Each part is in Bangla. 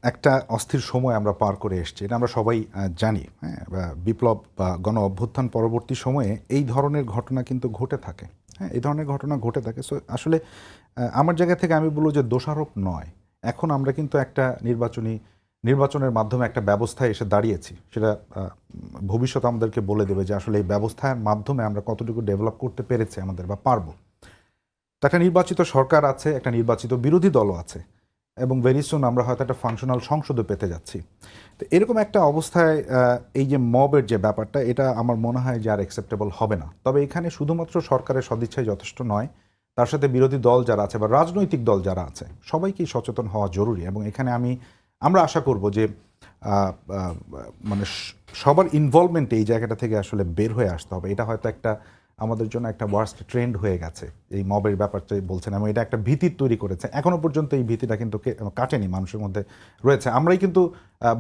একটা অস্থির সময় আমরা পার করে এসেছি। এটা আমরা সবাই জানি, হ্যাঁ? বিপ্লব বা গণ অভ্যুত্থান পরবর্তী সময়ে এই ধরনের ঘটনা কিন্তু ঘটে থাকে, হ্যাঁ? এই ধরনের ঘটনা ঘটে থাকে। সো আসলে আমার জায়গা থেকে আমি বলব যে দোষারোপ নয়। এখন আমরা কিন্তু একটা নির্বাচনের মাধ্যমে একটা ব্যবস্থায় এসে দাঁড়িয়েছি। সেটা ভবিষ্যৎ আমাদেরকে বলে দেবে যে আসলে এই ব্যবস্থার মাধ্যমে আমরা কতটুকু ডেভেলপ করতে পেরেছি আমাদের বা পারব। তো একটা নির্বাচিত সরকার আছে, একটা নির্বাচিত বিরোধী দলও আছে। এবং ভেরি সুন আমরা হয়তো একটা ফাংশনাল সংসদও পেতে যাচ্ছি। তো এরকম একটা অবস্থায় এই যে মবের যে ব্যাপারটা, এটা আমার মনে হয় যে আর অ্যাকসেপ্টেবল হবে না। তবে এখানে শুধুমাত্র সরকারের সদিচ্ছাই যথেষ্ট নয়। তার সাথে বিরোধী দল যারা আছে বা রাজনৈতিক দল যারা আছে, সবাইকেই সচেতন হওয়া জরুরি। এবং এখানে আমরা আশা করব যে আ আ মানে সবার ইনভলভমেন্ট এই জায়গাটা থেকে আসলে বের হয়ে আসতে হবে। এটা হয়তো আমাদের জন্য একটা ওয়ার্স্ট ট্রেন্ড হয়ে গেছে। এই মবের ব্যাপারটা বলছেন এবং এটা একটা ভীতি তৈরি করেছে। এখনো পর্যন্ত এই ভীতিটা কিন্তু কাটেনি, মানুষের মধ্যে রয়েছে। আমরাই কিন্তু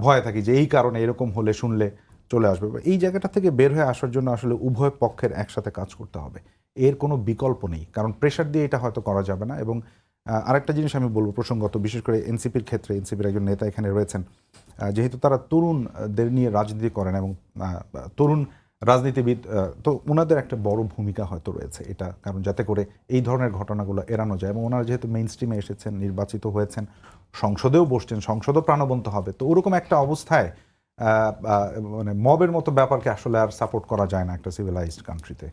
ভয়ে থাকি যে এই কারণে এরকম হলে শুনলে চলে আসবে। এই জায়গাটা থেকে বের হয়ে আসার জন্য আসলে উভয় পক্ষের একসাথে কাজ করতে হবে। এর কোনো বিকল্প নেই। কারণ প্রেশার দিয়ে এটা হয়তো করা যাবে না। এবং আরেকটা জিনিস আমি বলব প্রসঙ্গত, বিশেষ করে এনসিপির ক্ষেত্রে, এনসিপির একজন নেতা এখানে রয়েছেন। যেহেতু তারা তরুণদের নিয়ে রাজনীতি করেন এবং তরুণ রাজনীতিবিদ, তো ওনাদের একটা বড় ভূমিকা হয়তো রয়েছে এটা, কারণ যাতে করে এই ধরনের ঘটনাগুলো এড়ানো যায়। এবং ওনারা যেহেতু মেইন স্ট্রিমে এসেছেন, নির্বাচিত হয়েছেন, সংসদেও বসছেন, সংসদও প্রাণবন্ত হবে, তো ওরকম একটা অবস্থায় মানে মবের মতো ব্যাপারকে আসলে আর সাপোর্ট করা যায় না একটা সিভিলাইজড কান্ট্রিতে।